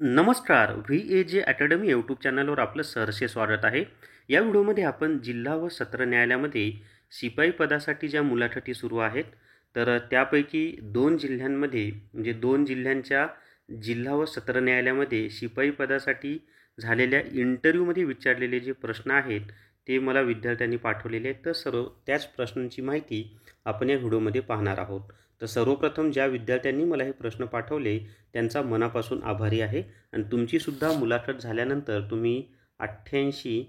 नमस्कार. VAJ academy YouTube चॅनलवर आपलं सहर्ष स्वागत आहे. या व्हिडिओमध्ये आपण जिल्हा व सत्र न्यायालयामध्ये शिपाई पदासाठी ज्या मुलाखती सुरू आहेत, तर त्यापैकी 2 जिल्ह्यांमध्ये म्हणजे 2 जिल्ह्यांच्या जिल्हा व सत्र न्यायालयामध्ये शिपाई पदासाठी झालेल्या इंटरव्ह्यूमध्ये विचारलेले जे प्रश्न आहेत, ते मला विद्यार्थ्यांनी पाठवलेले आहेत. तर सर्व त्याच प्रश्नांची माहिती आपण या व्हिडिओमध्ये पाहणार आहोत. तर सर्वप्रथम ज्या विद्यार्थ्यांनी मला हे प्रश्न पाठवले त्यांचा मनापासून आभारी आहे. आणि तुमचीसुद्धा मुलाखत झाल्यानंतर तुम्ही 88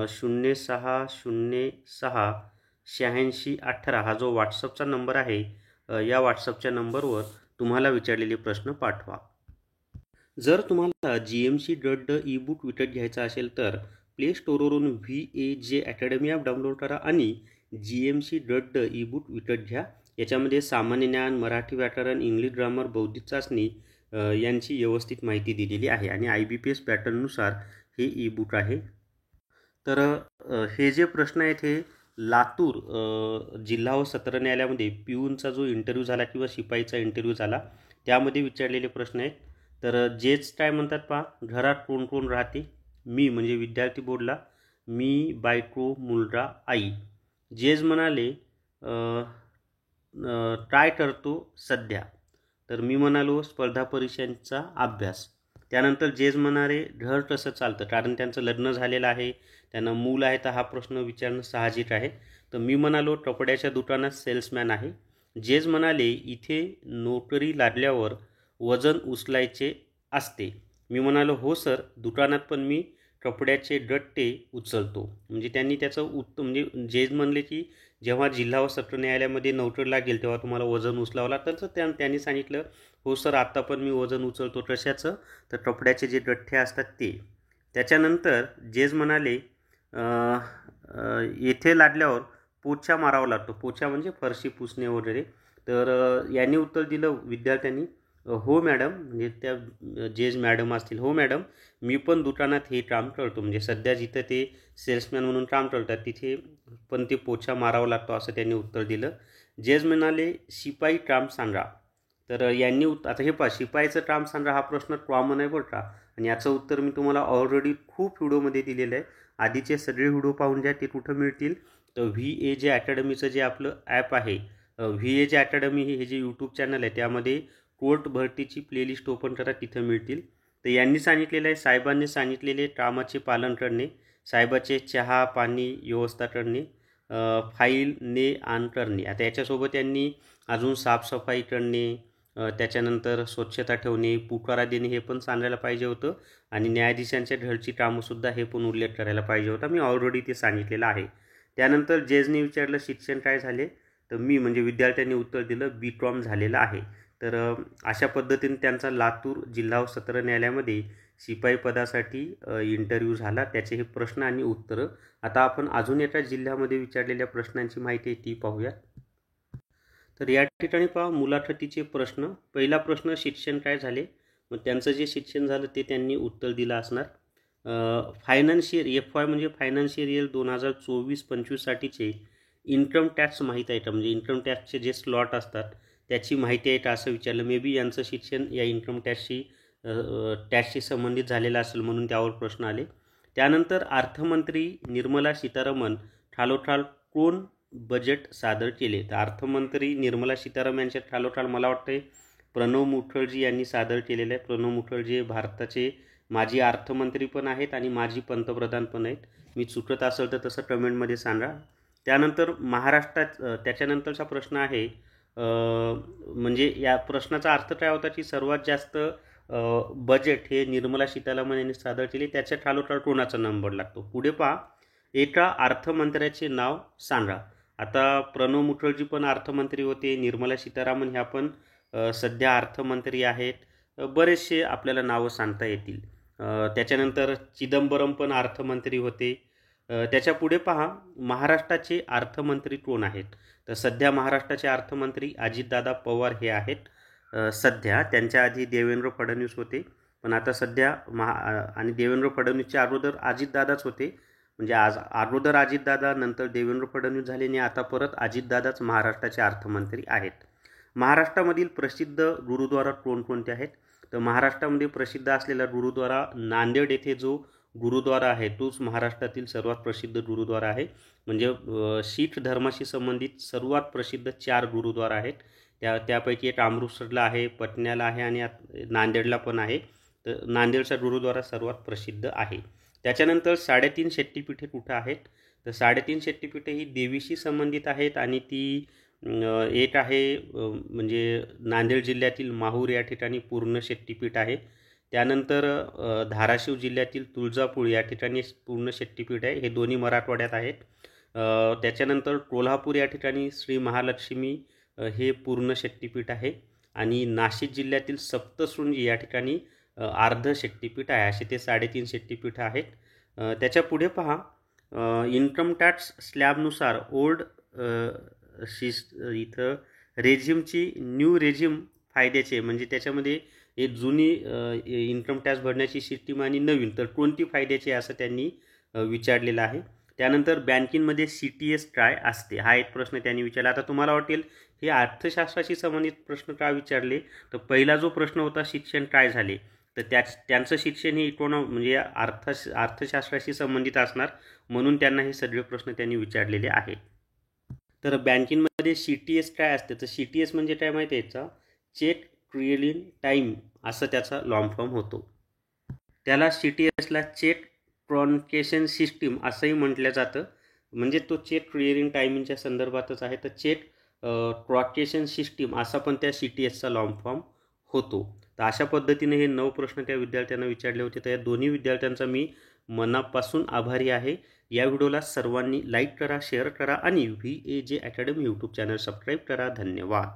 06 06 86 18 हा जो व्हॉट्सअपचा नंबर आहे, या व्हॉट्सअपच्या नंबरवर तुम्हाला विचारलेले प्रश्न पाठवा. जर तुम्हाला GMC.D ई बुक विकत घ्यायचा असेल तर प्ले स्टोअरवरून VAJ अकॅडमी ॲप डाउनलोड करा आणि GMC.D ई बुक विकत घ्या. याच्यामध्ये सामान्य ज्ञान, मराठी व्याकरण, इंग्लिश ग्रामर, बौद्धिक चाचणी यांची व्यवस्थित माहिती दिलेली आहे आणि IBPS पॅटर्ननुसार हे ई बुक आहे. तर हे जे प्रश्न आहेत हे लातूर जिल्हा व सत्र न्यायालयामध्ये पिऊनचा जो इंटरव्ह्यू झाला किंवा शिपाईचा इंटरव्ह्यू झाला त्यामध्ये विचारलेले प्रश्न आहेत. तर जेच काय म्हणतात पहा, घरात कोण कोण राहते? मी म्हणजे विद्यार्थी बोलला, मी, बायको, मुलगा, आई. जेज म्हणाले काय करतो सध्या? तर मी म्हणालो स्पर्धा परीक्षांचा अभ्यास. त्यानंतर जेज म्हणाले घर कसं चालतं, कारण त्यांचं लग्न झालेलं आहे, त्यांना मूल आहे, तर हा प्रश्न विचारणं साहजिक आहे. तर मी म्हणालो कपड्याच्या दुकानात सेल्समॅन आहे. जेज म्हणाले इथे नोकरी लागल्यावर वजन उचलायचे असते. मी म्हणालो हो सर, दुकानात पण मी कपड्याचे गट्टे उचलतो. म्हणजे त्यांनी त्याचं म्हणजे जेज म्हणले की जेव्हा जिल्हा व सत्र न्यायालयामध्ये नोकरी लागेल तेव्हा तुम्हाला वजन उचलावं लागतं. तर त्यांनी सांगितलं हो सर, आत्ता पण मी वजन उचलतो. कशाचं? तर कपड्याचे जे गठ्ठे असतात ते. त्याच्यानंतर जेज म्हणाले येथे लागल्यावर पोछा मारावा लागतो. पोछा म्हणजे फरशी पुसणे वगैरे. तर यांनी उत्तर दिलं विद्यार्थ्यांनी हो मॅडम, म्हणजे त्या जेज मॅडम असतील, हो मॅडम, मी पण दुकानात हे काम करतो. म्हणजे सध्या जिथं ते सेल्समॅन म्हणून काम करतात तिथे पण ते पोछा मारावा लागतो असं त्यांनी उत्तर दिलं. जेज म्हणाले शिपाई काम सांगा. तर यांनी आता हे पहा, शिपाईचं काम सांगा हा प्रश्न कॉमन आहे बरं का, आणि याचं उत्तर मी तुम्हाला ऑलरेडी खूप व्हिडिओमध्ये दिलेलं आहे. आधीचे सगळे व्हिडिओ पाहून घ्या, ते कुठं मिळतील? तर VAJ अकॅडमीचं जे आपलं ॲप आहे, VAJ अकॅडमी हे जे यूट्यूब चॅनल आहे त्यामध्ये कोर्ट भरतीची प्लेलिस्ट ओपन करा, तिथं मिळतील. तर यांनी सांगितलेलं आहे साहेबांनी सांगितलेले कामाचे पालन करणे, साहेबाचे चहा पाणी व्यवस्था करणे, फाईल ने आण करणे. आता याच्यासोबत यांनी अजून साफसफाई करणे, त्याच्यानंतर स्वच्छता ठेवणे, पुकारा देणे हे पण सांगायला पाहिजे होतं. आणि न्यायाधीशांच्या घरची कामंसुद्धा हे पण उल्लेख करायला पाहिजे होता. मी ऑलरेडी ते सांगितलेलं आहे. त्यानंतर जेजने विचारलं शिक्षण काय झाले? तर मी म्हणजे विद्यार्थ्यांनी उत्तर दिलं B.Com झालेलं आहे. तर अशा पद्धतीने त्यांचा लातूर जिल्हा व सत्र न्यायालयामध्ये शिपाई पदासाठी इंटरव्ह्यू झाला. त्याचे हे प्रश्न आणि उत्तरं. आता आपण अजून एका जिल्ह्यामध्ये विचारलेल्या प्रश्नांची माहिती ती पाहूया. तर या ठिकाणी पहा मुलाखतीचे प्रश्न. पहिला प्रश्न शिक्षण काय झाले? मग त्यांचं जे शिक्षण झालं ते त्यांनी उत्तर दिलं असणार. फायनान्शियल FY म्हणजे फायनान्शियल इयर 2024-25 साठीचे इन्कम टॅक्स माहीत आहे का? म्हणजे इन्कम टॅक्सचे जे स्लॉट असतात त्याची माहिती आहे का असं विचारलं. मे बी यांचं शिक्षण या इन्कम टॅक्सशी संबंधित झालेलं असेल म्हणून त्यावर प्रश्न आले. त्यानंतर अर्थमंत्री निर्मला सीतारामन खालोखाल कोण बजेट सादर केले? तर अर्थमंत्री निर्मला सीतारामन यांच्या खालोखाल मला वाटते प्रणव मुखर्जी यांनी सादर केलेलं आहे. प्रणव मुखर्जी हे भारताचे माजी अर्थमंत्री पण आहेत आणि माजी पंतप्रधान पण आहेत. मी चुकत असेल तर तसं कमेंटमध्ये सांगा. त्यानंतर महाराष्ट्रात त्याच्यानंतरचा प्रश्न आहे, म्हणजे या प्रश्नाचा अर्थ काय होता की सर्वात जास्त बजेट हे निर्मला सीतारामन यांनी सादर केले, त्याच्या खालोखाल कोणाचा नंबर लागतो? पुढे पहा, एका अर्थमंत्र्याचे नाव सांगा. आता प्रणव मुखर्जी पण अर्थमंत्री होते, निर्मला सीतारामन ह्या पण सध्या अर्थमंत्री आहेत. बरेचसे आपल्याला नावं सांगता येतील. त्याच्यानंतर चिदंबरम पण अर्थमंत्री होते. त्याच्या पुढे पहा महाराष्ट्राचे अर्थमंत्री कोण आहेत? तर सध्या महाराष्ट्राचे अर्थमंत्री अजितदादा पवार हे आहेत. सध्या त्यांच्या आधी देवेंद्र फडणवीस होते, पण आता सध्या आणि देवेंद्र फडणवीसच्या अगोदर अजितदादाच होते. म्हणजे अगोदर अजितदादा, नंतर देवेंद्र फडणवीस झाले आणि आता परत अजितदादाच महाराष्ट्राचे अर्थमंत्री आहेत. महाराष्ट्रामधील प्रसिद्ध गुरुद्वारा कोणकोणते आहेत? तर महाराष्ट्रामध्ये प्रसिद्ध असलेला गुरुद्वारा नांदेड येथे जो गुरुद्वारा आहे तोच महाराष्ट्रातील सर्वात प्रसिद्ध गुरुद्वारा आहे. म्हणजे शीख धर्माशी संबंधित सर्वात प्रसिद्ध 4 गुरुद्वारा आहेत. त्यापैकी एक अमृतसरला आहे, पटण्याला आहे आणि नांदेडला पण आहे. तर नांदेडचा गुरुद्वारा सर्वात प्रसिद्ध आहे. त्याच्यानंतर 3.5 शक्तिपीठे कुठं आहेत? तर 3.5 शक्तिपीठे ही देवीशी संबंधित आहेत आणि ती एक आहे म्हणजे नांदेड जिल्ह्यातील माहूर या ठिकाणी पूर्ण शक्तिपीठ आहे. त्यानंतर धाराशिव जिल्ह्यातील तुळजापूर या ठिकाणी पूर्ण शक्तिपीठ आहे. हे दोन्ही मराठवाड्यात आहेत. त्याच्यानंतर कोल्हापूर या ठिकाणी श्री महालक्ष्मी हे पूर्ण शक्तिपीठ आहे आणि नाशिक जिल्ह्यातील सप्तशृंगी या ठिकाणी अर्ध शक्तिपीठ आहे. असे ते 3.5 शक्तिपीठ आहेत. त्याच्या पुढे पहा, इन्कम टॅक्स स्लॅबनुसार ओल्ड इथं रेजिमची न्यू रेजिम फायद्याचे, म्हणजे त्याच्यामध्ये एक जुनी इन्कम टॅक्स भरण्याची सिस्टीम आणि नवीन, तर कोणती फायद्याची असं त्यांनी विचारलेलं आहे. त्यानंतर बँकिंगमध्ये CTS काय असते हा एक प्रश्न त्यांनी विचारला. आता तुम्हाला वाटेल हे अर्थशास्त्राशी संबंधित प्रश्न का विचारले, तर पहिला जो प्रश्न होता शिक्षण काय झाले, तर त्यांचं शिक्षण हे म्हणजे अर्थशास्त्राशी संबंधित असणार, म्हणून त्यांना हे सगळे प्रश्न त्यांनी विचारलेले आहेत. तर बँकिंगमध्ये CTS काय असते, तर CTS म्हणजे काय माहिती आहे, याचा चेक क्लिअरिंग टाईम असं त्याचा लॉंग फॉर्म होतो. त्याला CTSला चेक ट्रान्झॅक्शन सिस्टीम असंही म्हटलं जातं. म्हणजे तो चेक क्लिअरिंग टायमिंगच्या संदर्भातच आहे. तर चेक ट्रान्झॅक्शन सिस्टीम असा पण त्या CTSचा लॉंग फॉर्म होतो. तर अशा पद्धतीने हे 9 प्रश्न त्या विद्यार्थ्यांना विचारले होते. तर या दोन्ही विद्यार्थ्यांचा मी मनापासून आभारी आहे. या व्हिडिओला सर्वांनी लाईक करा, शेअर करा आणि VAJ academy YouTube channel subscribe करा. धन्यवाद.